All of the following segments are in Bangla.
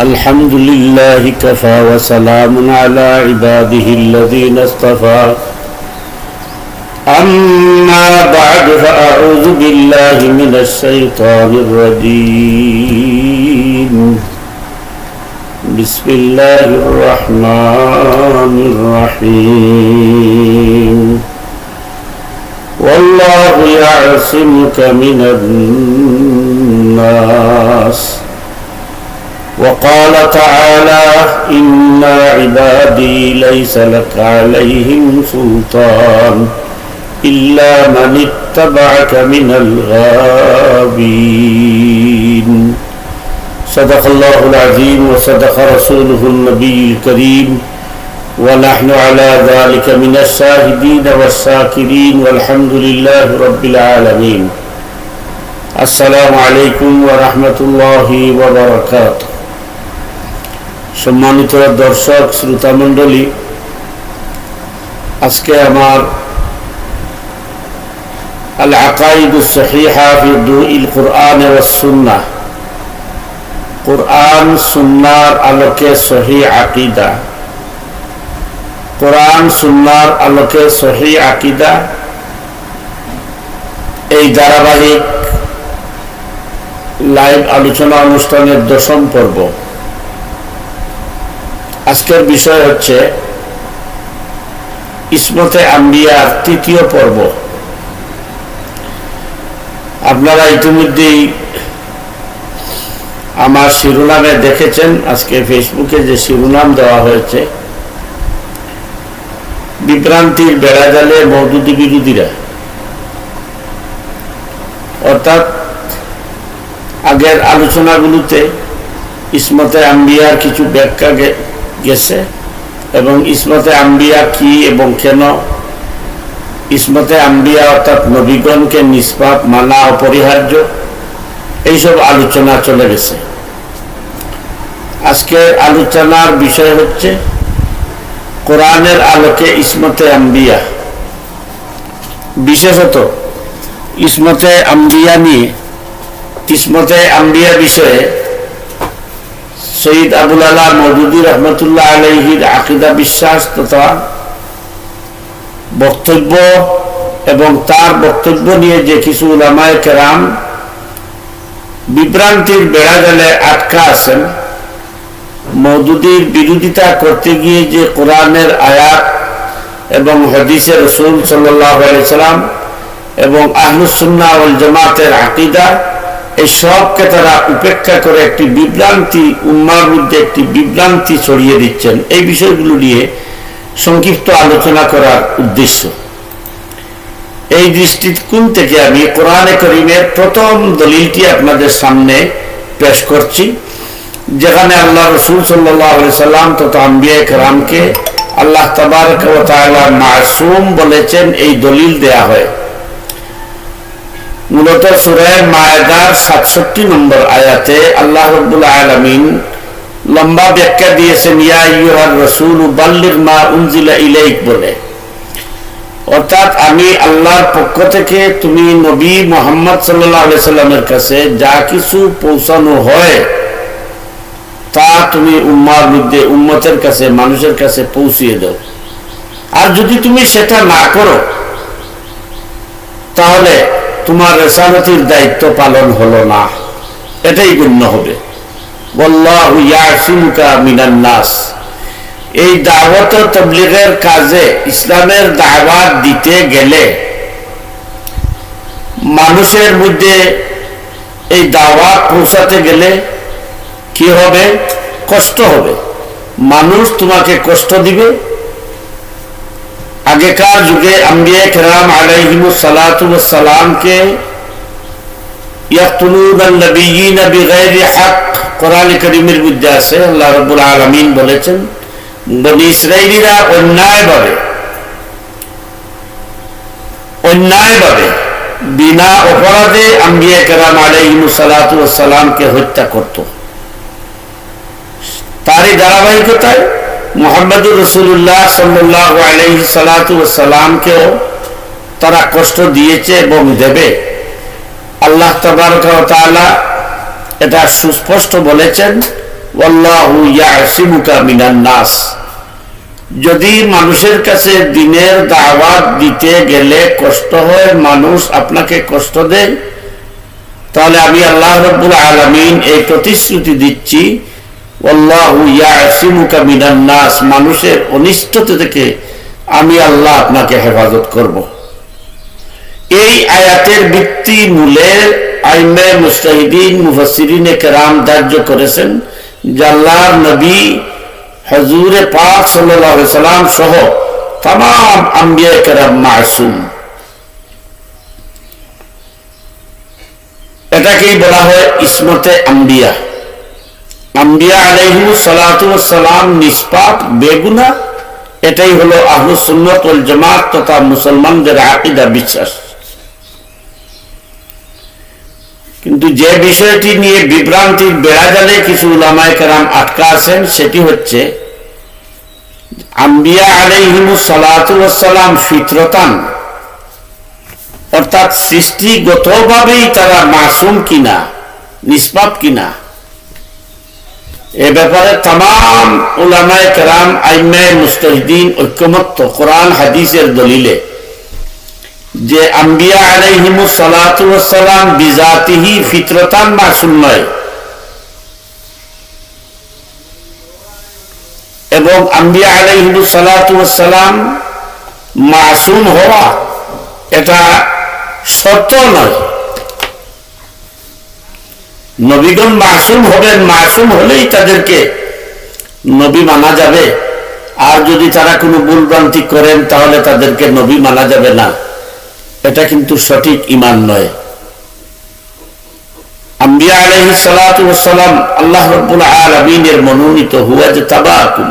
الحمد لله كفى وسلام على عباده الذين اصطفى أما بعد فأعوذ بالله من الشيطان الرجيم بسم الله الرحمن الرحيم والله يعصمك من الناس وقال تعالى إن عبادي ليس لك عليهم سلطان إلا من اتبعك من الغابين صدق الله العظيم وصدق رسوله النبي الكريم ونحن على ذلك من الشاهدين والشاكرين والحمد لله رب العالمين السلام عليكم ورحمة الله وبركاته সম্মানিত দর্শক শ্রোতা মণ্ডলী, আজকে আমার আল আকাইদুস সহিহা ফি দুইল কুরআন ওয়াস সুন্নাহ, কুরআন সুন্নাহর আলোকে সহিহ আকীদা, কুরআন সুন্নাহর আলোকে সহিহ আকীদা, এই ধারাবাহিক লাইভ আলোচনা অনুষ্ঠানের 10ম পর্ব। আজকের বিষয় হচ্ছে ইসমতে আম্বিয়ার 3য় পর্ব। আপনারা ইতিমধ্যেই আমার শিরোনামে দেখেছেন, আজকে ফেসবুকে যে শিরোনাম দেওয়া হয়েছে, বিভ্রান্তির বেড়াজালে মওদুদি বিরোধীরা। অর্থাৎ আগের আলোচনাগুলোতে ইসমতে আম্বিয়ার কিছু ব্যাখ্যা গেছে এবং ইসমতে আম্বিয়া কি এবং কেন, ইসমতে আম্বিয়া অর্থাৎ নবীগণকে নিষ্পাপ মানা অপরিহার্য, এইসব আলোচনা চলে গেছে। আজকে আলোচনার বিষয় হচ্ছে কোরআনের আলোকে ইসমতে আম্বিয়া, বিশেষত ইসমতে আম্বিয়া নিয়ে, ইসমতে আম্বিয়া বিষয়ে সৈয়দ আবুল আলা মওদুদী রহমতুল্লাহ আলাইহির আকীদা বিশ্বাস তথা বক্তব্য এবং তার বক্তব্য নিয়ে যে কিছু উলামায়ে কেরাম বিভ্রান্তির বেড়াজালে আটকা আছেন, মওদুদীর বিরোধিতা করতে গিয়ে যে কোরআনের আয়াত এবং হাদিসে রাসূল সাল্লাল্লাহু আলাইহি সাল্লাম এবং আহলুস সুন্নাহ ওয়াল জামাতের আকীদা, এই সবকে তারা উপেক্ষা করে একটি বিভ্রান্তি, উম্মার মধ্যে একটি বিভ্রান্তি ছড়িয়ে দিচ্ছেন। এই বিষয়গুলো নিয়ে সংক্ষিপ্ত আলোচনা করার উদ্দেশ্য। এই দৃষ্টিকোণ থেকে আমি কোরআনে কারীমের প্রথম দলিলটি আপনাদের সামনে পেশ করছি, যেখানে আল্লাহ রাসূল সাল্লাল্লাহু আলাইহি সাল্লাম তথা আম্বিয়ায়ে কেরামকে আল্লাহ তাবারক ওয়া তাআলা মাসুম বলেছেন। এই দলিল দেয়া হয় মূলত সূরা মায়েদার 67 নম্বর আয়াতে। আল্লাহ রাব্বুল আলামিন লম্বা ব্যাখ্যা দিয়েছেন, ইয়া আইয়ুহার রাসূল বাল্লিগ মা উনজিলা ইলাইক বলে। অর্থাৎ আমি আল্লাহর পক্ষ থেকে তুমি নবী মুহাম্মদ সাল্লাল্লাহু আলাইহি সাল্লামের কাছে যা কিছু পৌঁছানো হয় তা তুমি উম্মার মধ্যে, উম্মতের কাছে, মানুষের কাছে পৌঁছিয়ে দাও। আর যদি তুমি সেটা না করো তাহলে তোমার রিসালাতের দায়িত্ব পালন হলো না, এটাই গণ্য হবে। ওয়াল্লাহু ইয়াসিমুকা মিনান নাস। এই দাওয়াত ও তাবলীগের কাজে, ইসলামের দাওয়াত দিতে গেলে মানুষের মধ্যে এই দাওয়াত পৌঁছাতে গেলে কি হবে? কষ্ট হবে। মানুষ তোমাকে কষ্ট দিবে। আগেকার যুগে আম্বিয়া কেরাম আলাইহিমুস সালাতু ওয়াস সালামকে ইয়াকতুলুনান নাবিয়্যিনা বিগাইরি হক, কোরআনে কারীমের মধ্যে আছে। আল্লাহ রাব্বুল আলামিন বলেছেন, বনী ইসরাঈলীরা অন্যায়ভাবে বিনা অপরাধে আম্বিয়া কেরাম আলাইহিমুস সালাতু ওয়াস সালামকে হত্যা করত। তারই ধারাবাহিকতায় মুহাম্মদুর রাসূলুল্লাহ সাল্লাল্লাহু আলাইহি সাল্লাতু ওয়াস সালামকেও তারা কষ্ট দিয়েছে এবং দেবে। আল্লাহ তাবারক ওয়া তাআলা এটা সুস্পষ্ট বলেছেন ওয়াল্লাহু ইয়াসিমুকা মিনান নাস। যদি মানুষের কাছে দ্বীনের দাওয়াত দিতে গেলে কষ্ট হয়, মানুষ আপনাকে কষ্ট দেয়, তাহলে আমি আল্লাহ রাব্বুল আলামিন এই প্রতিশ্রুতি দিচ্ছি, ওয়াল্লাহু ইয়াসিমুকা মিনান নাস, মানুষের অনিষ্টতা থেকে আমি আল্লাহ আপনাকে হেফাজত করব। এই আয়াতের ভিত্তি মূলে আইম্মে মুজতাহিদিন মুফাসসিরিনে কেরাম ধার্য করেছেন যে আল্লাহর নবী হুজুরে পাক সাল্লাল্লাহু আলাইহি সাল্লাম সহ तमाम আম্বিয়া কেরাম মাসুম। এটাকেই বলা হয় ইসমতে আম্বিয়া। আম্বিয়া আলাইহিমুস সালাতু ওয়াস সালাম নিষ্পাপ বেগুনাহ, এটাই হলো আহলুস সুন্নাত ওয়াল জামাত তথা মুসলমানদের আকীদা বিশ্বাস। কিন্তু যে বিষয়টি নিয়ে বিভ্রান্তির বেড়াজালে কিছু উলামায়ে কেরাম আটকা আছেন সেটি হচ্ছে আম্বিয়া আলাইহিমুস সালাতু ওয়াস সালাম ফিতরতান, অর্থাৎ সৃষ্টিগতভাবেই তারা মাসুম কিনা, নিষ্পাপ কিনা, এ ব্যাপারে तमाम উলামায়ে কেরাম আইম্মে মুজতাহিদিন ঐক্যমত্য কোরআন হাদিসের দলিলে যে আম্বিয়া আলাইহিমুস সালাতু ওয়াস সালাম বিজাতিহি ফিতরতান মাসুম নয়, এবং আম্বিয়া আলাইহিমুস সালাতু ওয়াস সালাম মাসুম হওয়া এটা শর্ত নয়। নবীগণ মাসুম হবেন, মাসুম হলেই তাদেরকে নবী মানা যাবে, আর যদি তারা কোনো ভুলভ্রান্তি করেন তাহলে তাদেরকে নবী মানা যাবে না, এটা কিন্তু সঠিক ঈমান নয়। আম্বিয়া আলাইহিস সালাতু ওয়াস সালাম আল্লাহ রাব্বুল আলামিনের মনোনীত, হুয়া তাবাকুম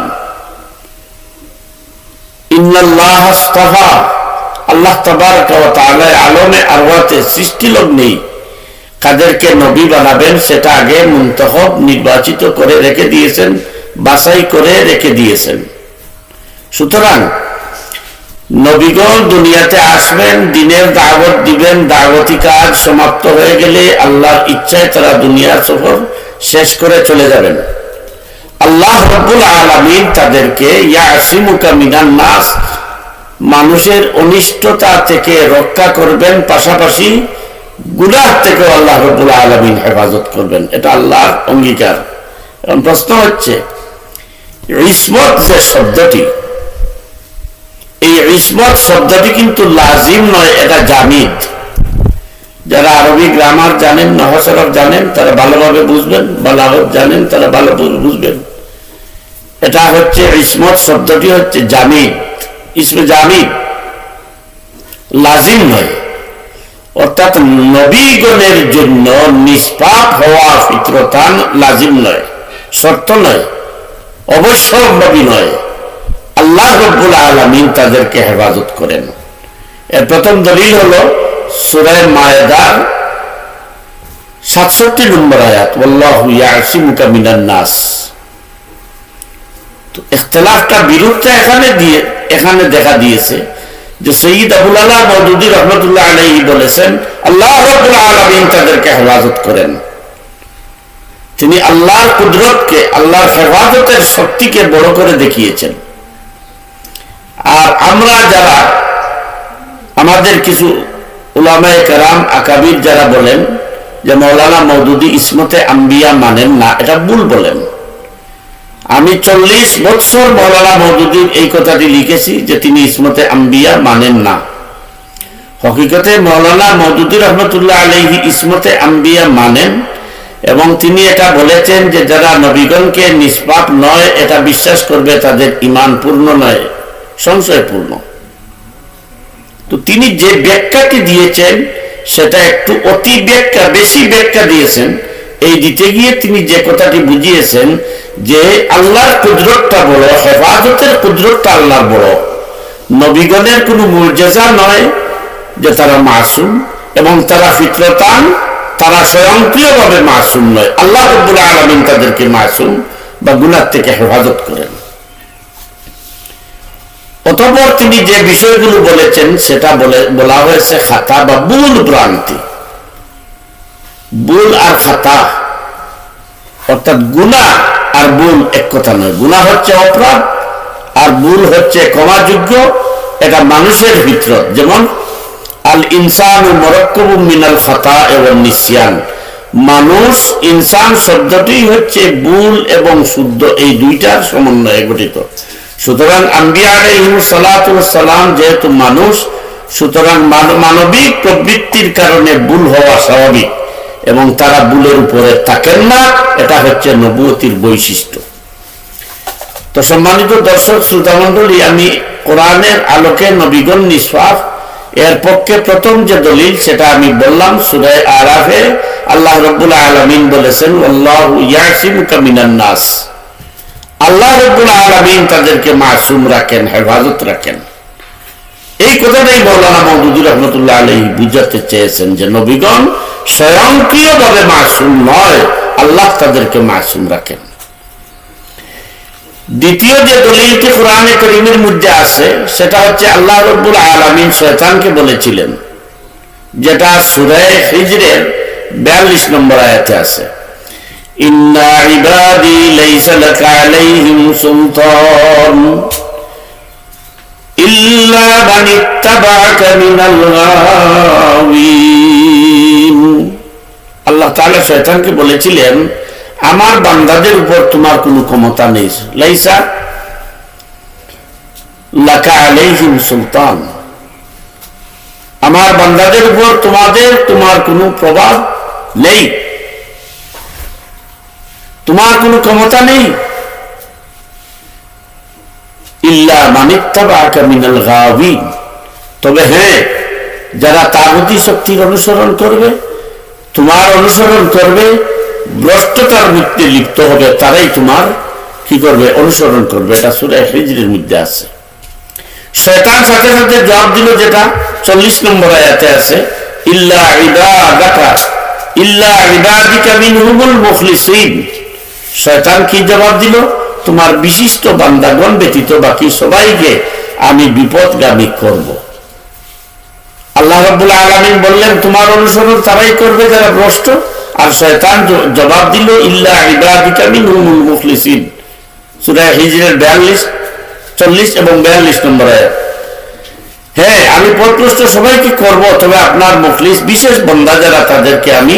ইন্নাল্লাহা ইসতাফা, আল্লাহ তাবারাকা ওয়া তাআলা আলমে আরওয়াতে সৃষ্টি লগ্নেই কাদেরকে নবী বানাবেন সেটা আগে মুনতাখব নির্বাচিত করে রেখে দিয়েছেন, বাছাই করে রেখে দিয়েছেন। সুতরাং নবীগণ দুনিয়াতে আসবেন, দ্বীনের দাওয়াত দিবেন, দাওয়াতি কাজ সমাপ্ত হয়ে গেলে আল্লাহর ইচ্ছায় তারা দুনিয়ার সফর শেষ করে চলে যাবেন। আল্লাহ রাব্বুল আলামিন তাদেরকে ইয়াসিমুকা মিনান নাস, মানুষের অনিষ্টতা থেকে রক্ষা করবেন, পাশাপাশি গুনাহ থেকে আল্লাহ রাব্বুল আলামিন হেফাজত করবেন, এটা আল্লাহর অঙ্গীকার। এখন প্রশ্ন হচ্ছে ইসমত যে শব্দটি, এই ইসমত শব্দটি কিন্তু লাজিম নয়, এটা জামিদ। যারা আরবি গ্রামার জানেন, নহও সরফ জানেন তারা ভালোভাবে বুঝবেন, বালাগত জানেন তারা ভালো বুঝবেন। এটা হচ্ছে ইসমত শব্দটি হচ্ছে জামিদ, ইসমে জামিদ, লাজিম নয়। অর্থাৎ নবীগণের জন্য নিষ্পাপ হওয়া ফিতরতান লাজিম নয়, শর্ত নয়, অবশ্যম্ভাবী নয়। আল্লাহ রাব্বুল আলামিন তাদেরকে হেফাজত করেন। এর প্রথম দলিল হলো সূরা মায়েদার 67 নম্বর আয়াত, ওয়াল্লাহু ইয়াসিমুকা মিনান নাস। তো ইখতিলাফটা বিরোধটা এখানে দেখা দিয়েছে যে সৈয়দ আবুল আলা মওদুদী রাহমাতুল্লাহ আলাইহি বলেছেন আল্লাহ রাব্বুল আলামিন তাদেরকে হেফাজত করেন। তিনি আল্লাহর কুদরতকে, আল্লাহর হেফাজতের শক্তিকে বড় করে দেখিয়েছেন। আর আমরা যারা, আমাদের কিছু উলামায়ে কেরাম আকাবির যারা বলেন যে মাওলানা মওদুদী ইসমতে আম্বিয়া মানেন না, এটা ভুল বলেন। আমি 40 বছর মাওলানা মওদুদীর এই কথাটি লিখেছি যে তিনি ইসমতে আম্বিয়া মানেন না। হকিকতে মাওলানা মওদুদী রহমতুল্লাহ আলাইহি ইসমতে আম্বিয়া মানেন, এবং তিনি এটা বলেছেন যে যারা নবীগণকে নিষ্পাপ নয় এটা বিশ্বাস করবে তাদের ঈমান পূর্ণ নয়, সংশয়পূর্ণ। তো তিনি যে ব্যাখ্যাটি দিয়েছেন সেটা একটু অতি ব্যাখ্যা, বেশি ব্যাখ্যা দিয়েছেন। এই দিতে গিয়ে তিনি যে কথাটি বুঝিয়েছেন যে আল্লাহর কুদরতটা বড়, হেফাজতের কুদরতটা আল্লাহর বড়, নবীগণের কোনো মুজেজা নয় যে তারা মাসুম, এবং তারা ফিতরতান, তারা স্বয়ংক্রিয়ভাবে মাসুম নয়। আল্লাহ রাব্বুল আলামিন তাদেরকে মাসুম বা গুনাহ থেকে হেফাজত করেন। অতঃপর তিনি যে বিষয়গুলো বলেছেন সেটা বলা হয়েছে খাতা বা ভুল ভ্রান্তি। ভুল আর খাতা অর্থাৎ গুনাহ আর ভুল এক কথা নয়। গুনাহ হচ্ছে অপরাধ আর ভুল হচ্ছে ক্ষমাযোগ্য। এটা মানুষের ভিতর, যেমন আল ইনসানু মুরাক্কাবুম মিনাল খাতা ওয়ান নিসিয়ান। মানুষ, ইনসান শব্দটি হচ্ছে ভুল এবং শুদ্ধ, এই দুইটার সমন্বয়ে গঠিত। সুতরাং আম্বিয়া আলাইহিমুস সালাতু ওয়াস সালাম যেহেতু মানুষ, সুতরাং মানবিক প্রবৃত্তির কারণে ভুল হওয়া স্বাভাবিক এবং তারা ভুলের উপরে থাকেন না। এটা হচ্ছে নবুয়তির বৈশিষ্ট্য। তো সম্মানিত দর্শক শ্রোতা মণ্ডলী, আমি কোরআনের আলোকে নবীগণ নিষ্পাপ এর পক্ষে প্রথম যে দলিল সেটা আমি বললাম। সূরা আরাফে আল্লাহ রাব্বুল আলামিন বলেছেন, আল্লাহু ইয়াসিমুকা মিনান নাস। আল্লাহ রাব্বুল আলামিন তাদেরকে মাসুম রাখেন, হেফাজত রাখেন। এই কথাটাই মাওলানা মওদুদী রাহমাতুল্লাহ আলাইহি বুঝাতে চেয়েছেন যে নবীগণ স্বয়ংক্রিয়ভাবে মাসুম নয়, আল্লাহ তাদেরকে মাসুম রাখেন। দ্বিতীয় যে দলিলটি কোরআনে কারীমের মধ্যে আছে সেটা হচ্ছে আল্লাহ রাব্বুল আলামিন শয়তানকে বলেছিলেন, যেটা সূরা হিজরের 42 নম্বর আয়াতে আছে, ইন্না ইবাদি লাইসা লাকা আলাইহিম সুলতান ইল্লা মান ইত্তাবা'আকা মিনাল গাওয়িন। আল্লাহ তাআলা শয়তানকে বলেছিলেন, আমার বান্দাদের উপর তোমার কোনো ক্ষমতা নেই। লাইসা লাকা আলাইহিম সুলতান, আমার বান্দাদের উপর তোমার কোনো প্রভাব নেই, তোমার কোনো ক্ষমতা নেই। ইল্লা মান ইত্তাবা'আকা মিনাল গাওয়িন, তবে হ্যাঁ, যারা তাগুতি শক্তির অনুসরণ করবে, তোমার অনুসরণ করবে, ভ্রষ্টতার মধ্যে লিপ্ত হবে, তারাই তোমার কি করবে? অনুসরণ করবে। এটা সূরা হিজরের মধ্যে আছে। শয়তান সাথে সাথে জবাব দিল, যেটা 40 নম্বর আয়াতে আছে, ইল্লা ইবাদিকা মিনহুমুল মুখলিসিন। শয়তান কি জবাব দিল? তোমার বিশিষ্ট বান্দাগণ ব্যতীত বাকি সবাইকে আমি বিপদগামী করব। আল্লাহ রাব্বুল আলামিন বললেন, তোমার অনুসরণ তারাই করবে যারা ভ্রষ্ট। আর শয়তান জবাব দিল, ইল্লা ইবাদিকা মিনহুমুল মুখলিসিন। সূরা হিজরের 42, 40 এবং 42 নম্বর আয়াত। হ্যাঁ, আমি পথভ্রষ্ট সবাইকে করব, তবে আপনার মুখলিস বিশেষ বান্দা যারা, তাদেরকে আমি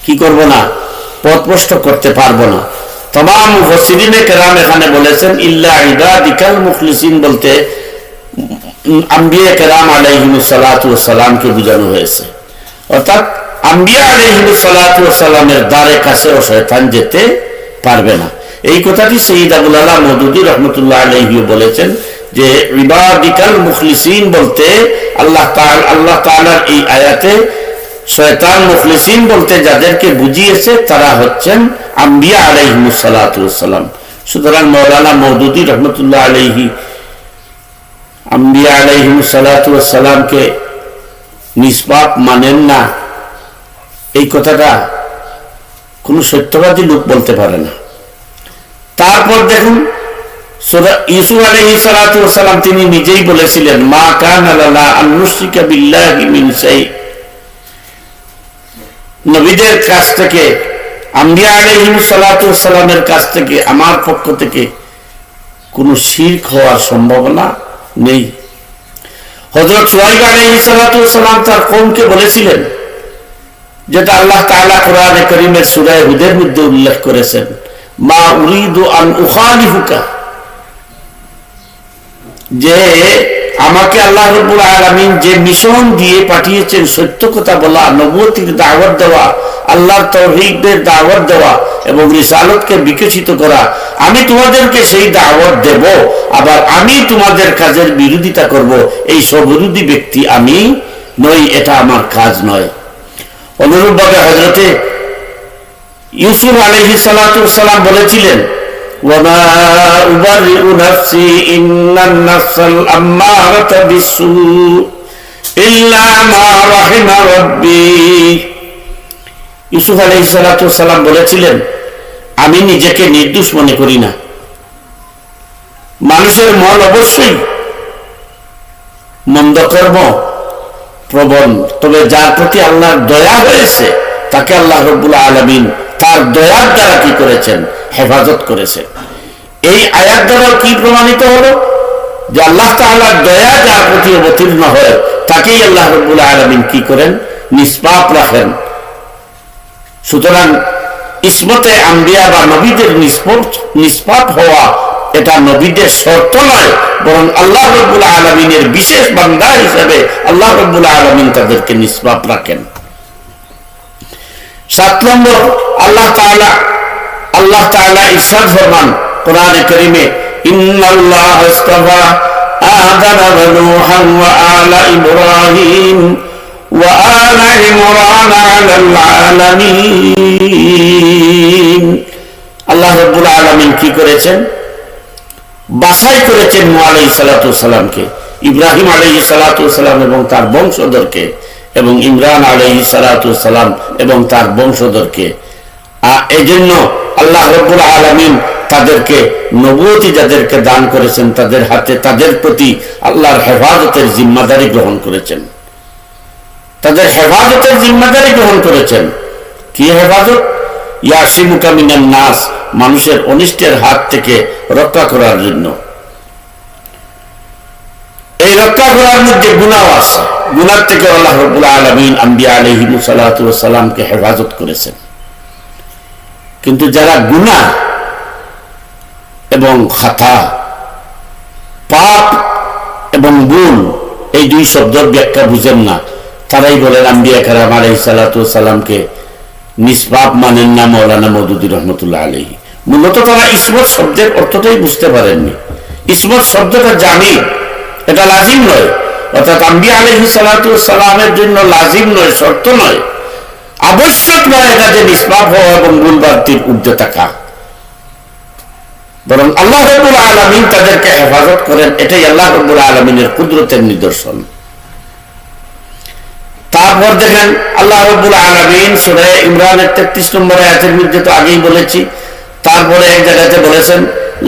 কি করব না? পথভ্রষ্ট করতে পারবো না। तमाम मुफस्सिरीने কেরাম এখানে বলেছেন, ইল্লা ইবাদিকাল মুখলিসিন বলতে আম্বিয়া কেরাম আলাইহিমুস সালাতু ওয়াস সালামকে বোঝানো হয়েছে। অর্থাৎ আম্বিয়া আলাইহিমুস সালাতু ওয়াস সালামের দ্বারে কাছেও শয়তান যেতে পারবে না। এই কথাটি সৈয়দ আবুল আলা মওদুদী রাহমাতুল্লাহ আলাইহি বলেছেন যে ইবাদিকাল মুখলিসিন বলতে আল্লাহ তাআলার এই আয়াতে শয়তান মুখলিসিন বলতে যাদেরকে বুঝিয়েছে তারা হচ্ছেন আম্বিয়া আলাইহিমুস সালাতু ওয়াস সালাম। সুতরাং মাওলানা মওদুদী রাহমাতুল্লাহ আলাইহি আম্বিয়া আলাইহিমুস সালাতু ওয়াস সালামকে নিষ্পাপ মানেন না, এই কথাটা কোন সত্যবাদী লোক বলতে পারে না। তারপর দেখুন সূরা ইউসুফ আলাইহিস সালাতু ওয়াস সালাম তিনি নিজেই বলেছিলেন, মা কানা লানা আন নুশরিকা বিল্লাহি মিন শাই। নবীদের কাছ থেকে, আম্বিয়া আলাইহিমুস সালাতু ওয়াস সালামের কাছ থেকে আমার পক্ষ থেকে কোনো শিরক হওয়ার সম্ভাবনা নেই। হযরত শুআয়ব আলাইহিস সালাতু ওয়াস সালাম তার কওমকে বলেছিলেন, যেটা আল্লাহ তাআলা কোরআনে কারীমের সূরা হুদের মধ্যে উল্লেখ করেছেন, মা উরিদু আন উখালিফুকা, যে আমাকে আল্লাহ রাব্বুল আলামিন যে মিশন দিয়ে পাঠিয়েছেন, সত্য কথা বলা, নবুয়তির দাওয়াত দেওয়া, আল্লাহর তাওহীদের দাওয়াত দেওয়া এবং রিসালাতকে বিকশিত করা, আমি তোমাদেরকে সেই দাওয়াত দেব, আবার আমি তোমাদের কাজের বিরোধিতা করব, এই স্ববিরোধী ব্যক্তি আমি নই, এটা আমার কাজ নয়। অনুরূপভাবে হযরতে ইউসুফ আলাইহিস সালাতু ওয়াস সালাম বলেছিলেন, ওয়ামা উবারিউ নাফসি ইন্নান নাফসাল আম্মারাতা বিসসু ইল্লা মা রাহিমা রাব্বি। ইউসুফ আলাইহিস সালাতু ওয়াস সালাম বলেছিলেন, আমি নিজেকে নির্দোষ মনে করি না। মানুষের মন অবশ্যই মন্দ কর্ম প্রবণ, তবে যার প্রতি আল্লাহর দয়া হয়েছে তাকে আল্লাহ রাব্বুল আলামিন তার দয়ার দ্বারা কি করেছেন? হেফাজত করেছেন। এই আয়াত দ্বারা কি প্রমাণিত হলো? যে আল্লাহ তাআলার দয়া যার প্রতি অবতীর্ণ হয় তাকেই আল্লাহ রাব্বুল আলামিন কি করেন? নিষ্পাপ রাখেন। সুতরাং ইসমতে আম্বিয়া বা নবীদের নিষ্পাপ হওয়া এটা নবীদের শর্ত নয়, বরং আল্লাহ রাব্বুল আলামিনের বিশেষ বান্দা হিসেবে আল্লাহ রাব্বুল আলামিন তাদেরকে নিষ্পাপ রাখেন। 7 নম্বর, আল্লাহ তাআলা ইরশাদ ফরমান কোরআনে কারীমে, ইন্নাল্লাহা ইসতাফা আদম ওয়া নূহান ওয়া আলা ইব্রাহিম ওয়া আলা ইমরান আলাল আলামিন। আল্লাহ রাব্বুল আলামিন কি করেছেন? বাছাই করেছেন নূহ আলাইহিস সালাতু ওয়াস সালামকে, ইব্রাহিম আলাইহিস সালাতু ওয়াস সালাম এবং তার বংশধরকে, এবং ইমরান আলাইহিস সালাতু ওয়াস সালাম এবং তার বংশধরকে। এজন্য আল্লাহ রাব্বুল আলামিন তাদেরকে নবুয়তি যাদেরকে দান করেছেন তাদের হাতে তাদের প্রতি আল্লাহর হেফাজতের জিম্মাদারি গ্রহণ করেছেন। তাদের হেফাজতের জিম্মাদারি গ্রহণ করেছেন। কি হেফাজত? ইয়াসিমুকা মিনান নাস, মানুষের অনিষ্টের হাত থেকে রক্ষা করার জন্য। এই রক্ষা করার মধ্যে গুনাহ আছে, গুনাহ থেকে আল্লাহ রাব্বুল আলামিন আম্বিয়া আলাইহিমুস সালাতু ওয়াস সালামকে হেফাজত করেছেন। কিন্তু যারা গুনাহ এবং খাতা, পাপ এবং ভুল এই দুই শব্দের ব্যাখ্যা বুঝেন না, তারাই বলেন আম্বিয়া কেরাম আলাইহিস সালাতু ওয়াস সালামকে নিষ্পাপ মানেন না মাওলানা মওদুদী রাহমাতুল্লাহ আলাইহি। মূলত তারা ইসমত শব্দের অর্থটাই বুঝতে পারেননি। ইসমত শব্দটা জানি, এটা লাজিম নয়, অর্থাৎ আম্বিয়া আলাইহিস সালাতু ওয়াস সালামের জন্য লাজিম নয়, শর্ত নয়, আবশ্যক নয় এটা যে নিষ্পাপ হওয়া এবং ভুল বাতিল ঊর্ধ্বে থাকা, বরং আল্লাহ রাব্বুল আলামিন তাদেরকে হেফাজত করেন। এটাই আল্লাহ রাব্বুল আলামিনের কুদরতের নিদর্শন। তারপর দেখেন আল্লাহ রাব্বুল আলামিন সূরা ইমরানের 33 নম্বর আয়াতের মধ্যে তো আগেই বলেছি, তারপরে এক জায়গাতে বলেছেন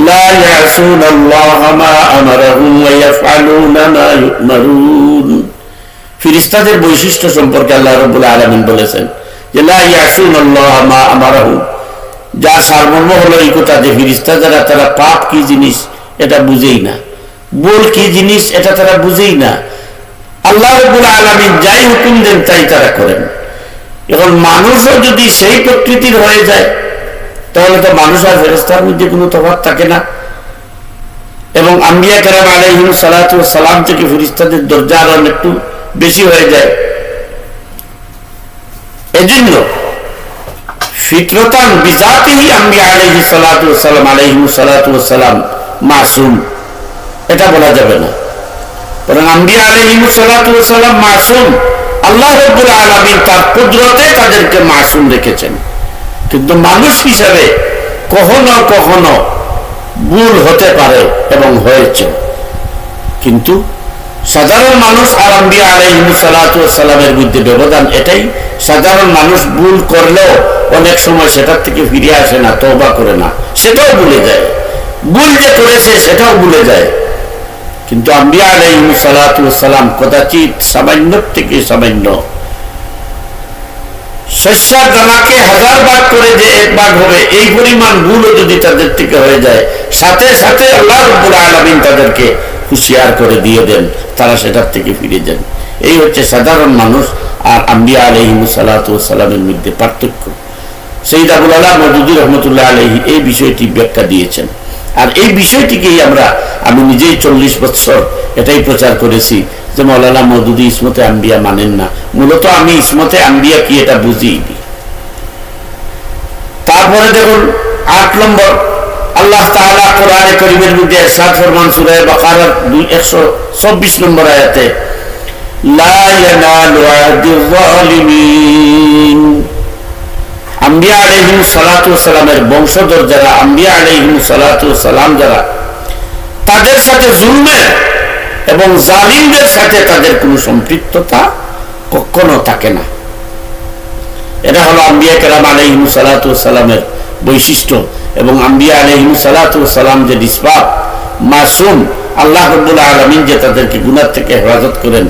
লা ইয়াসুনাল্লাহা মা আমারাহুম ওয়া ইয়াফআলুনা মা ইউমারুন। ফেরেশতাদের বৈশিষ্ট্য সম্পর্কে আল্লাহ রাব্বুল আলামিন বলেছেন যে লা ইয়াসুনাল্লাহা মা আমারাহুম, যা সারমর্ম হলো এই কথা যে ফেরেশতা যারা তারা পাপ কি জিনিস এটা বুঝেই না, ভুল কি জিনিস এটা তারা বুঝেই না। আল্লাহ রাব্বুল আলামিন যাই হুকুম দেন তাই তারা করেন। এখন মানুষও যদি সেই প্রকৃতির হয়ে যায় তাহলে তো মানুষ আর ফেরেশতার মধ্যে কোনো তফাৎ থাকে না, এবং আম্বিয়া কেরাম আলাইহিমুস সালাতু ওয়াস সালাম থেকে ফেরেশতাদের দরজা আরো একটু বেশি হয়ে যায়। এজন্য ফিতরাতান বিজাতিহি আম্বিয়া আলাইহিস সালাতু ওয়াস সালাম আলাইহিমুস সালাতু ওয়াস সালাম মাসুম, এটা বলা যাবে না, বরং আম্বিয়া আলাইহিমুস সালাতু ওয়াস সালাম মাসুম। আল্লাহ রাব্বুল আলামিন তার কুদরতে তাদেরকে মাসুম রেখেছেন, কিন্তু মানুষ হিসাবে কখনো কখনো ভুল হতে পারে এবং হয়েছে। কিন্তু সাধারণ মানুষ আর আম্বিয়া আলাইহিমুস সালাতু ওয়াস সালামের মধ্যে ব্যবধান এটাই, সাধারণ মানুষ ভুল করলেও অনেক সময় সেটার থেকে ফিরে আসে না, তওবা করে না, সেটাও ভুলে যায়, ভুল যে করেছে সেটাও ভুলে যায়। কিন্তু আম্বিয়া আলাইহিমুস সালাতু ওয়াস সালাম কদাচিৎ সামান্য থেকে সামান্য শস্যার দানাকে 1000 ভাগ করে যে 1 ভাগ হবে এই পরিমাণ ভুলও যদি তাদের থেকে হয়ে যায়, সাথে সাথে আল্লাহ রাব্বুল আলামিন তাদেরকে হুঁশিয়ার করে দিয়ে দেন, তারা সেটার থেকে ফিরে যান। এই হচ্ছে সাধারণ মানুষ আর আম্বিয়া আলাইহিমুস সালাতু ওয়াস সালামের মধ্যে পার্থক্য। সাইয়্যিদ আবুল আলা মওদুদী রাহমাতুল্লাহ আলাইহি এই বিষয়টি ব্যাখ্যা দিয়েছেন। আর এই বিষয়টিকেই আমি নিজেই 40 বছর এটাই প্রচার করেছি যে মাওলানা মওদুদী ইসমতে আম্বিয়া মানেন না। মূলত আমি ইসমতে আম্বিয়া কি এটা বুঝিনি। তারপরে দেখুন 8 নম্বর, আল্লাহ তাআলা কোরআনে কারীমের মধ্যে ইরশাদ ফরমান সূরা বাকারার 124 নম্বর আয়াতে, লা ইয়ানালু আহদিয যালিমিন। আম্বিয়া আলাইহিমুস সালাতু ওয়াস সালামের বংশধর যারা, আম্বিয়া আলাইহিমুস সালাতু ওয়াস সালাম যারা, তাদের সাথে জুলমের এবং জালিমদের সাথে তাদের কোনো সম্পৃক্ততা কখনো থাকে না। এটা হলো আম্বিয়া কেরাম আলাইহিমুস সালাতু ওয়াস সালামের বৈশিষ্ট্য। এবং আম্বিয়া আলাইহিমুস সালাতু ওয়াস সালাম যে নিষ্পাপ মাসুম, আল্লাহ রাব্বুল আলামিন যে তাদেরকে গুনাহ থেকে হেফাজত করেন,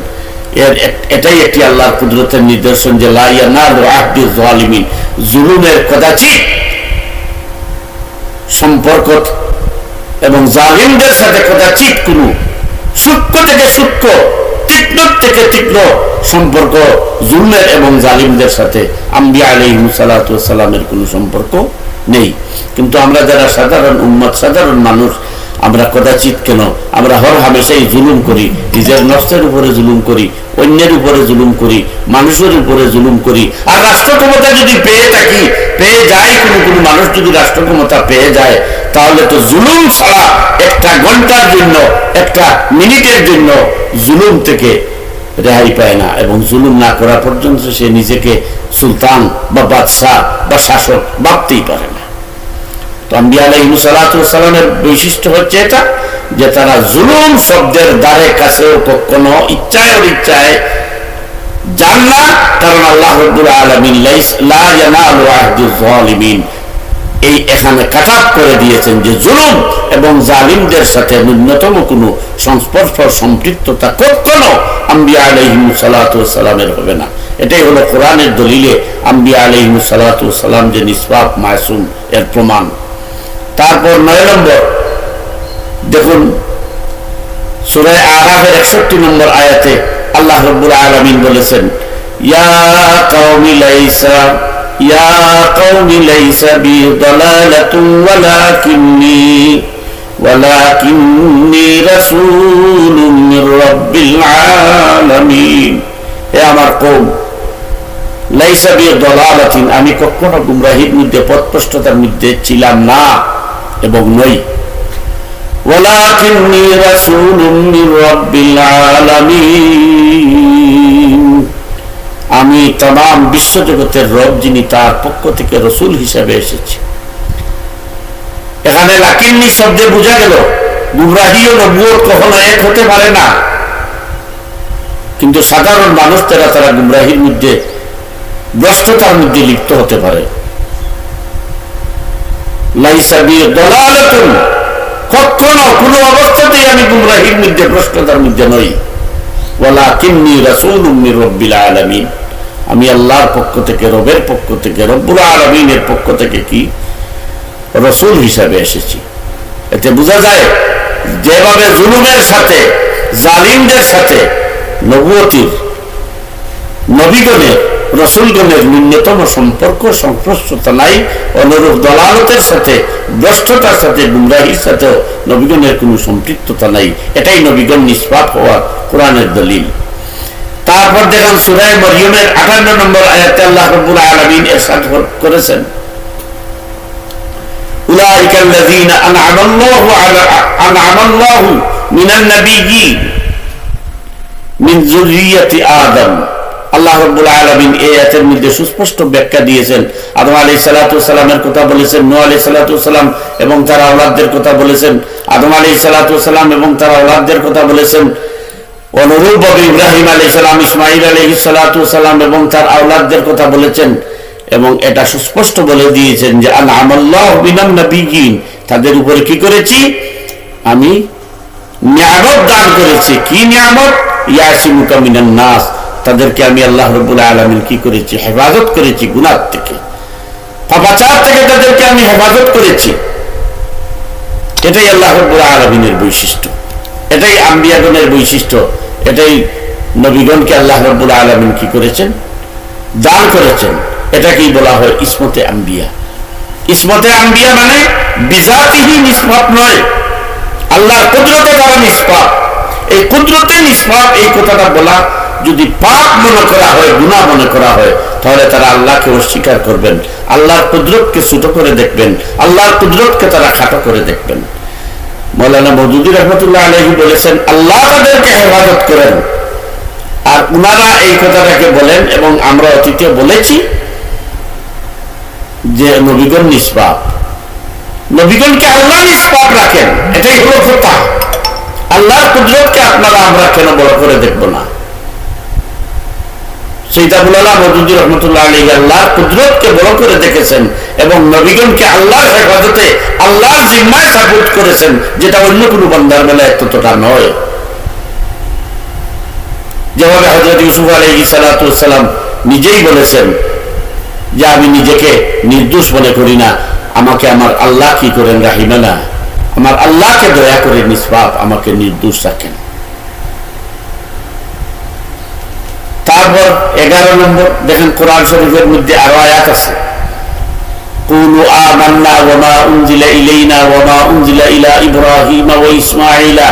এটাই একটি আল্লাহর কুদরতের নিদর্শন যে লা ইয়ানালু আহদিজ জালিমিন, জুলুমের কদাচিৎ সম্পর্ক এবং জালিমদের সাথে কদাচিৎ কোন সূক্ষ্ম থেকে সূক্ষ্ম, তীক্ষ্ণ থেকে তীক্ষ্ণ সম্পর্ক জুলমের এবং জালিমদের সাথে আম্বিয়া আলাইহিস সালাতু ওয়াস সালামের কোনো সম্পর্ক নেই। কিন্তু আমরা যারা সাধারণ উম্মত, সাধারণ মানুষ, আমরা কদাচিৎ কেন আমরা হর হামেশাই জুলুম করি, নিজের নফসের উপরে জুলুম করি, অন্যের উপরে জুলুম করি, মানুষের উপরে জুলুম করি। আর রাষ্ট্র ক্ষমতা যদি পেয়ে থাকি, পেয়ে যায়, কোনো মানুষ যদি রাষ্ট্র ক্ষমতা পেয়ে যায়, তাহলে তো জুলুম ছাড়া একটা ঘন্টার জন্য, একটা মিনিটের জন্য জুলুম থেকে রেহাই পায় না, এবং জুলুম না করা পর্যন্ত সে নিজেকে সুলতান বা বাদশাহ বা শাসক ভাবতেই পারে না। তো আম্বিয়া আলাইহিস সালাতু ওয়াস সালামের বৈশিষ্ট্য হচ্ছে এটা, যে তারা জুলুম শব্দের দ্বারে কাছেও কখনো ইচ্ছায় অনিচ্ছায় যান না, কারণ আল্লাহ রাব্বুল আলামিন লা ইয়ানালু আহদিজ জালিমিন এই এখানে কাটাপ করে দিয়েছেন যে জুলুম এবং জালিমদের সাথে ন্যূনতম কোনো সংস্পর্শ সম্পৃক্ততা কখনো আম্বিয়া আলাইহিস সালাতু ওয়াস সালামের হবে না। এটাই হলো কোরআনের দলিলে আম্বিয়া আলাইহিস সালাতু ওয়াস সালাম যে নিষ্পাপ মাসুম এর প্রমাণ। তারপর 9 নম্বর দেখুন, সূরা আরাফের 61 নম্বর আয়াতে আল্লাহ রাব্বুল আলামিন বলেছেন, ইয়া কওমি লাইসা বি দালালাতুন ওয়ালাকিন্নী রাসূলুম মির রাব্বিল আলামিন। হে আমার কওম, লাইসা বি দালালাতিন, আমি কখনো গুমরাহির মধ্যে, পথভ্রষ্টতার মধ্যে ছিলাম না এবং নই। ওয়ালাকিন্নী রাসূলুম মির রাব্বিল আলামিন, আমি तमाम বিশ্বজগতের রব যিনি, তার পক্ষ থেকে রাসূল হিসেবে এসেছি। এখানে লাকিন্নী শব্দে বোঝা গেল গুমরাহি ও নবুয়ত কখনো এক হতে পারে না, কিন্তু সাধারণ মানুষ তারা গুমরাহির মধ্যে, ভ্রষ্টতার মধ্যে লিপ্ত হতে পারে। লাইসা বি দালালাতুন, কখনো কোনো অবস্থাতেই আমি গুমরাহির মধ্যে, ভ্রষ্টতার মধ্যে নই। ওয়ালাকিন্নী রাসূলুম মির রাব্বিল আলামিন, আমি আল্লাহর পক্ষ থেকে, রবের পক্ষ থেকে, রব্বুল আলামিনের পক্ষ থেকে কি রাসূল হিসাবে এসেছি। এতে বোঝা যায় যেভাবে জুলুমের সাথে, জালিমদের সাথে নবুয়তির, নবীগণের, রাসূলগণের ন্যূনতম সম্পর্ক সংস্পর্শতা নাই, অনুরূপ দলালতের সাথে, ভ্রষ্টতার সাথে, গুমরাহির সাথেও নবীগণের কোনো সম্পৃক্ততা নাই। এটাই নবীগণ নিষ্পাপ হওয়ার কোরআনের দলিল। তারপর দেখেন সূরা মরিয়মের 58 নম্বর আয়াতে আল্লাহ রাব্বুল আলামিন ইরশাদ করেছেন, উলাইকাল্লাযীনা আন'আমাল্লাহু মিনান নাবিয়্যিন মিন যুররিয়্যাতি আদম। আল্লাহ রাব্বুল আলামিন এই আয়াতের মধ্যে সুস্পষ্ট ব্যাখ্যা দিয়েছেন। আদম আলাইহিস সালাতু ওয়াস সালামের কথা বলেছেন, নূহ আলাইহিস সালাতু ওয়াস সালাম এবং তার আওলাদদের কথা বলেছেন, আদম আলাইহিস সালাতু ওয়াস সালাম এবং তার আওলাদদের কথা বলেছেন, অনুরূপভাবে ইব্রাহিম আলাইহিস সালাম, ইসমাঈল আলাইহিস সালাতু ওয়াস সালাম এবং তার আওলাদদের কথা বলেছেন, এবং এটা সুস্পষ্ট বলে দিয়েছেন যে আন'আমাল্লাহু মিনান নাবিয়্যিন, তাদের উপরে কি করেছি, আমি নিয়ামত দান করেছি। কি নিয়ামত? ইয়াসিমুকা মিনান নাস, তাদেরকে আমি আল্লাহ রাব্বুল আলামিন কি করেছি, হেফাজত করেছি গুনাহ থেকে, পাপাচার থেকে তাদেরকে আমি হেফাজত করেছি। এটাই আল্লাহ রাব্বুল আলামিনের বৈশিষ্ট্য, এটাই আম্বিয়াগণের বৈশিষ্ট্য, এটাই নবীগণকে আল্লাহ রাব্বুল আলামিন কি করেছেন, দান করেছেন। এটাকেই বলা হয় ইসমতে আম্বিয়া। ইসমতে আম্বিয়া মানে বিজাতিহি নিষ্পাপ নয়, আল্লাহর কুদরতে দ্বারা নিষ্পাপ। এই কুদরতে নিষ্পাপ এই কথাটা বলা যদি পাপ মনে করা হয়, গুনাহ মনে করা হয়, তাহলে তারা আল্লাহকে অস্বীকার করবেন, আল্লাহর কুদরতকে ছোট করে দেখবেন, আল্লাহর কুদরতকে তারা খাটো করে দেখবেন। মৌলানা মওদুদী রাহমাতুল্লাহ আলাইহি বলেছেন, আল্লাহ তাদেরকে হেফাজত করেন। আর উনারা এই কথাটাকে বলেন, এবং আমরা অতীতে বলেছি যে নবীগণ নিষ্পাপ, নবীগণকে আল্লাহ নিষ্পাপ রাখেন, এটাই হলো কথা। আল্লাহর কুদরতকে আপনারা আমরা কেন বড় করে দেখব না? সৈয়দুল মওদুদী রাহমাতুল্লাহ আলাইহি আল্লাহর কুদরতকে বড় করে দেখেছেন এবং নবীগণকে আল্লাহর হেফাজতে, আল্লাহর জিম্মায় সাবুত করেছেন, যেটা অন্য কোনো বান্দার বেলায় ততটা নয়। যেভাবে হযরত ইউসুফ আলাইহিস সালাতু ওয়াস সালাম নিজেই বলেছেন যে আমি নিজেকে নির্দোষ মনে করি না, আমাকে আমার আল্লাহ কি করেন রাহিমানা, আমার আল্লাহকে দয়া করে নিষ্পাপ আমাকে নির্দোষ রাখেন। তারপর 11 নম্বর দেখেন কোরআন শরীফের মধ্যে আরো আয়াত আছে, কুলু আমান্না ওয়া মা উনজিলা ইলাইনা ওয়া মা উনজিলা ইলা ইব্রাহিম ওয়া ইসমাঈলা।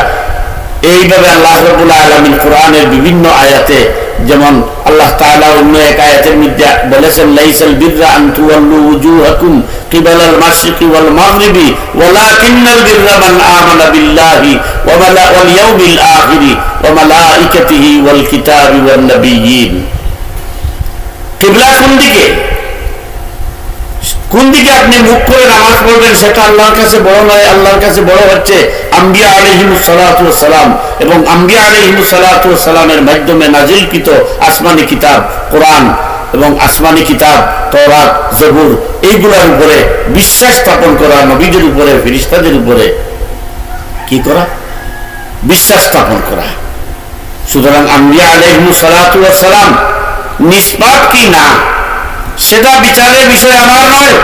এইভাবে আল্লাহ রাব্বুল আলামিন কোরআনের বিভিন্ন আয়াতে, যেমন আল্লাহ তাআলা অন্য এক আয়াতের মধ্যে বলেছেন লাইসাল বিররা আন তুওয়াল্লু ওয়ুজুহাকুম কিবালাল মাশরিকি ওয়াল মাগরিবি ওয়ালাকিন্নাল বিররা মান আমানা বিল্লাহি ওয়াল ইয়াউমিল আখিরি ওয়া মালাইকাতিহি ওয়াল কিতাবি ওয়ান নাবিয়্যিন। কিবলা কোন দিকে আপনি মুখ করে নামাজ পড়বেন সেটা আল্লাহর কাছে বড় নয়, আল্লাহর কাছে বড় হচ্ছে আম্বিয়া আলাইহিমুস সালাতু ওয়াস সালাম এবং আম্বিয়া আলাইহিমুস সালাতু ওয়াস সালামের মাধ্যমে নাজিলকৃত আসমানি কিতাব কোরআন এবং আসমানি কিতাব তাওরাত জবুর, এইগুলোর উপরে বিশ্বাস স্থাপন করা, নবীদের উপরে ফেরেশতাদের উপরে কি করা, বিশ্বাস স্থাপন করা। সুতরাং আম্বিয়া আলাইহিমুস সালাতু ওয়াস সালাম নিষ্পাপ কি না সেটা বিচারের বিষয় আমার নয়,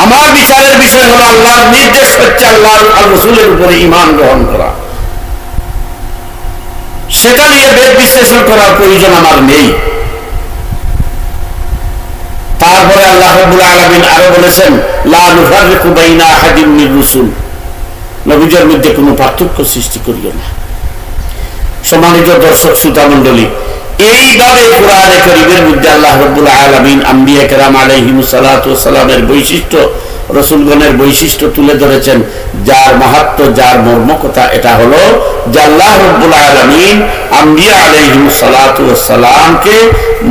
আমার বিচারের বিষয় হলো আল্লাহর নির্দেশ হচ্ছে আল্লাহ আর রাসূলের উপরে ঈমান গ্রহণ করা। সেটা নিয়ে বেদ বিশ্লেষণ করার প্রয়োজন আমার নেই। তারপরে আল্লাহ রাব্বুল আলামিন আরো বলেছেন লা নুফাররিকু বাইনা আহাদিন মির রুসুল, নবীদের মধ্যে কোনো পার্থক্য সৃষ্টি করিও না। সম্মানিত দর্শক শ্রোতা মণ্ডলী, এইভাবে কোরআনে কারীমের মধ্যে আল্লাহ রাব্বুল আলামিন আম্বিয়া কেরাম আলাইহিমুস সালাতু ওয়াস সালামের বৈশিষ্ট্য, রাসূলগণের বৈশিষ্ট্য তুলে ধরেছেন, যার মাহাত্ম্য, যার মর্মকথা এটা হলো যে আল্লাহ রাব্বুল আলামিন আম্বিয়া আলাইহিমুস সালাতু ওয়াস সালামকে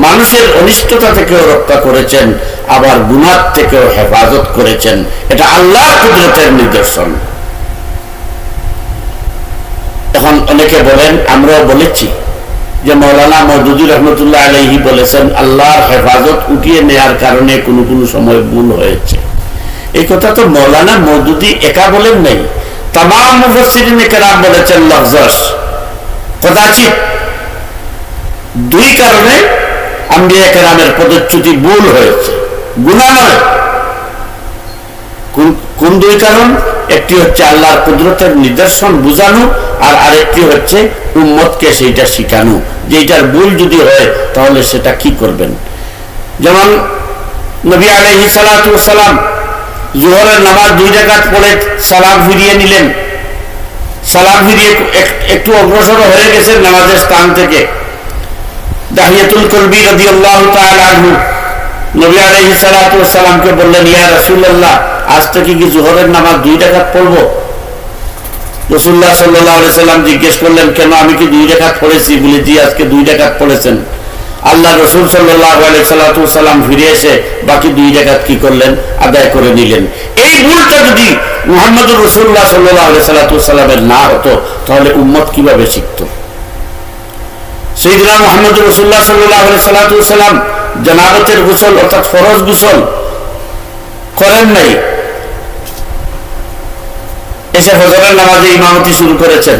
মানুষের অনিষ্টতা থেকেও রক্ষা করেছেন, আবার গুনাহ থেকেও হেফাজত করেছেন। এটা আল্লাহর কুদরতের নিদর্শন। এখন অনেকে বলেন, আমরাও বলেছি যে মাওলানা মওদুদী রহমতুল্লাহ আলাইহি বলেছেন আল্লাহর হেফাজত উঠিয়ে নেয়ার কারণে কোনো কোনো সময় ভুল হয়েছে। এই কথা তো মাওলানা মওদুদী একা বলেন নাই, তামাম মুফাসসিরিনে কেরাম বলেছেন লফজস কদাচিৎ দুই কারণে আম্বিয়া কেরামের পদচ্যুতি ভুল হয়েছে, গুনাহ নয়। কোন দুই কারণ? একটি হচ্ছে আল্লাহর কুদরতের নিদর্শন বুঝানো, আর আরেকটি হচ্ছে উম্মতকে সেইটা শিখানো যে এটার ভুল যদি হয় তাহলে সেটা কি করবেন। যেমন নবী আলাইহিস সালাতু ওয়াস সালাম যোহরের নামাজ 2 রাকাত পড়ে সালাম ফিরিয়ে নিলেন, সালাম ফিরিয়ে একটু অগ্রসর হয়ে গেছেন নামাজের স্থান থেকে। দাহিয়াতুল কলবি রাদিয়াল্লাহু তাআলা আনহু নবী আলাইহিস সালাতু ওয়াস সালামকে বললেন, ইয়া রাসূলুল্লাহ, আজ থেকে কি যোহরের নামাজ 2 রাকাত পড়বো? রাসূলুল্লাহ সাল্লাল্লাহু আলাইহি সাল্লাম জিজ্ঞেস করলেন, কেন, আমি কি 2 রাকাত পড়েছি? বলে, জি, আজকে 2 রাকাত পড়েছেন। আল্লাহ রাসূল সাল্লাল্লাহু আলাইহি সাল্লাম ফিরে এসে বাকি 2 রাকাত কি করলেন? আদায় করে নিলেন। এই ভুলটা যদি মুহাম্মদুর রাসূলুল্লাহ সাল্লাল্লাহু আলাইহি সাল্লামের না হতো তাহলে উম্মত কিভাবে শিখত? সাইয়েদনা মুহাম্মদুর রাসূলুল্লাহ সাল্লাল্লাহু আলাইহি সাল্লাম জানাবতের গোসল অর্থাৎ ফরজ গোসল করেন নাই, এসে ফজরের নামাজে ইমামতি শুরু করেছেন।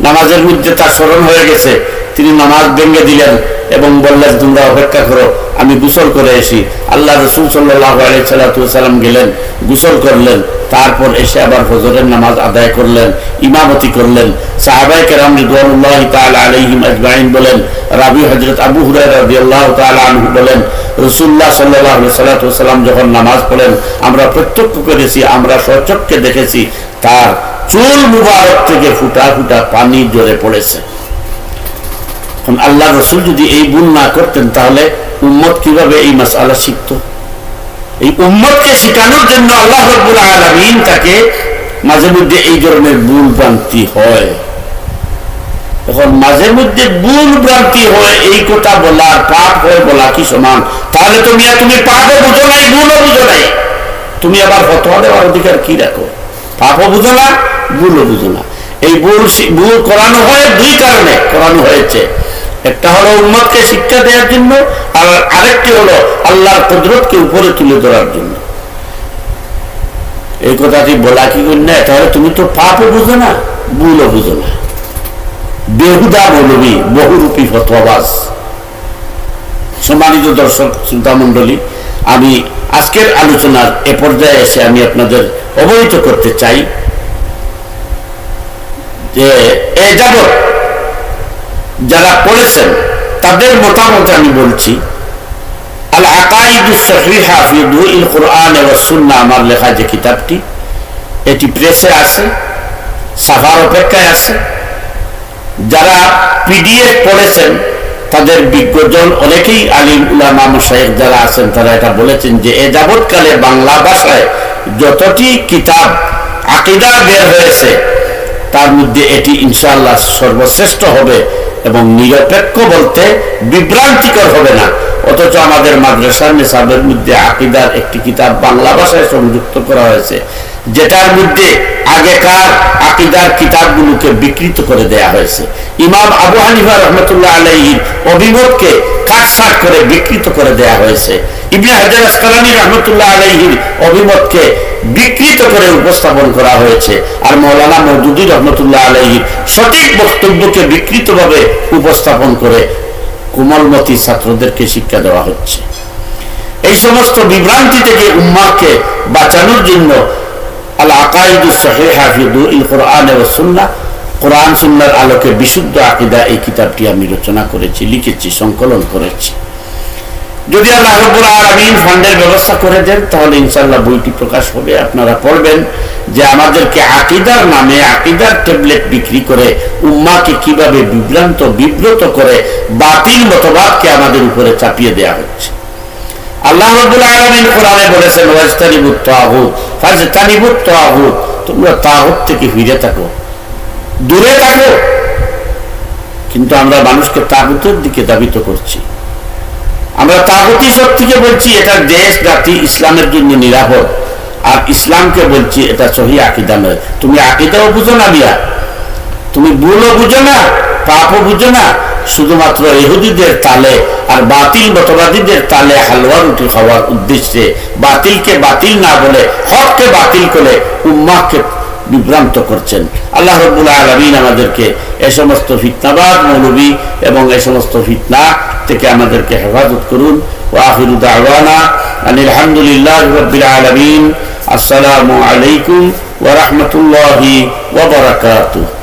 নামাজের মধ্যে তার স্মরণ হয়ে গেছে, তিনি নামাজ ভেঙে দিলেন এবং বললেন, তোমরা অপেক্ষা করো, আমি গোসল করে এসি। আল্লাহ রাসূল সাল্লাল্লাহু আলাইহি সাল্লাম গেলেন, গোসল করলেন, তারপর এসে আবার ফজরের নামাজ আদায় করলেন, ইমামতি করলেন। সাহাবায়ে কেরাম রিদওয়ানুল্লাহি তাআলা আলাইহিম আজমাইন বলেন, রাবি হযরত আবু হুরায়রা রাদিয়াল্লাহু তাআলা আনহু বলেন, রাসূলুল্লাহ সাল্লাল্লাহু আলাইহি সাল্লাম যখন নামাজ পড়েন আমরা প্রত্যক্ষ করেছি, আমরা স্বচক্ষে দেখেছি তার চুল মুবারক থেকে ফুটা ফুটা পানি ঝরে পড়েছে। আল্লাহ রাসূল যদি এই ভুল না করতেন তাহলে উম্মত কিভাবে এই মাসআলা শিখত? এই উম্মতকে শেখানোর জন্য আল্লাহ রাব্বুল আলামিন তাকে মাঝে মধ্যে এই ধরনের ভুল ভ্রান্তি হয়। এখন মাঝে মধ্যে ভুল ভ্রান্তি হয়, এই কথা বলা পাপ হয় বলা কি সমান? তাহলে তুমি পাপও বুঝো নাই, ভুলও বুঝো নাই, তুমি আবার ফতোয়া দেওয়ার অধিকার কি রাখো? পাপও বুঝো না, ভুলও বুঝো না। এই ভুল করানো হয় 2 কারণে করানো হয়েছে। একটা হলো উম্মতকে শিক্ষা দেওয়ার জন্য, আর আরেকটি হলো আল্লাহর কুদরতকে উপরে তুলে ধরার জন্য। এই কথাটি বলা কি না? তাহলে তুমি তো পাপও বুঝো না, ভুলও বুঝো না। বেহুদা মৌলবী, বহুরূপী ফতোয়াবাজ। সম্মানিত দর্শক শ্রোতা মণ্ডলী, আমি আজকের আলোচনার এ পর্যায়ে এসে আমি আপনাদের অবহিত করতে চাই যে এ যাবৎ যারা পড়েছেন তাদের মতামত আমি বলছি। আল আকাইদুস সহিহা ফি দুইল কুরআন ওয়াস সুন্নাহ, আমার লেখা যে কিতাবটি, এটি প্রেসে আছে, ছাপার অপেক্ষায় আছে। যারা পিডিএফ পড়েছেন তাদের বিজ্ঞজন অনেকেই আলিম উলামা মাশায়েখ যারা আছেন তারা এটা বলেছেন যে এ যাবৎকালে বাংলা ভাষায় যতটি কিতাব আকীদা বের হয়েছে তার মধ্যে এটি ইনশাআল্লাহ সর্বশ্রেষ্ঠ হবে এবং নিরপেক্ষ বলতে বিভ্রান্তিকর হবে না। অথচ আমাদের মাদ্রাসার নিসাবের মধ্যে আকীদার একটি কিতাব বাংলা ভাষায় সংযুক্ত করা হয়েছে, যেটার মধ্যে আগেকার আকীদার কিতাবগুলোকে বিকৃত করে দেয়া হয়েছে। ইমাম আবু হানিফা রহমতুল্লাহ আলাইহির অভিমতকে কাটছাঁট করে বিকৃত করে দেয়া হয়েছে। ইবনে হাজার আসকালানী রহমতুল্লাহ আলাইহির অভিমতকে বিকৃত করে উপস্থাপন করা হয়েছে। আর মৌলানা মওদুদী রহমতুল্লাহ আলাইহির সঠিক বক্তব্যকে বিকৃতভাবে উপস্থাপন করে কোমলমতি ছাত্রদেরকে শিক্ষা দেওয়া হচ্ছে। এই সমস্ত বিভ্রান্তি থেকে উম্মাহকে বাঁচানোর জন্য আল আকাইদুস সহিহা ফি দুইল কুরআন ওয়াস সুন্নাহ, কোরআন সুন্নাহর আলোকে বিশুদ্ধ আকীদা, এই কিতাবটি আমি রচনা করেছি, লিখেছি, সংকলন করেছি। যদি আল্লাহ রাব্বুল আলামিন ফান্ডের ব্যবস্থা করে দেন তাহলে ইনশাআল্লাহ বইটি প্রকাশ হবে। আপনারা পড়বেন যে আমাদেরকে আকীদার নামে আকীদার ট্যাবলেট বিক্রি করে উম্মাহকে কিভাবে বিব্রত করে বাতিল মতবাদকে আমাদের উপরে চাপিয়ে দেয়া হচ্ছে। আল্লাহ রাব্বুল আলামিন কোরআনে বলেছেন ওয়াজতানিবুত তাগুত ফাজতানিবুত তাগুত, তোমরা তাগুত থেকে ফিরে থাকো, দূরে থাকো। কিন্তু আমরা মানুষকে তাগুতের দিকে ধাবিত করছি। আমরা তাগুতি শক্তিকে বলছি এটা দেশ জাতি ইসলামের জন্য নিরাপদ, আর ইসলামকে বলছি এটা সহি আকীদা নয়। তুমি আকীদাও বুঝো না মিয়া, তুমি ভুলও বুঝো না, পাপও বুঝো না, শুধুমাত্র ইহুদিদের তালে আর বাতিল মতবাদীদের তালে হালুয়া রুটি খাওয়ার উদ্দেশ্যে বাতিলকে বাতিল না বলে হককে বাতিল করে উম্মাহকে বিভ্রান্ত করছেন। আল্লাহ রাব্বুল আলামিন আমাদেরকে এই সমস্ত ফিতনাবাদ মৌলবী এবং এই সমস্ত ফিতনা থেকে আমাদেরকে হেফাজত করুন। ওয়া আখিরু দাওয়ানা আনিল হামদুলিল্লাহি রাব্বিল আলামিন। আসসালামু আলাইকুম ওয়া রাহমাতুল্লাহি ওয়া বারাকাতুহু।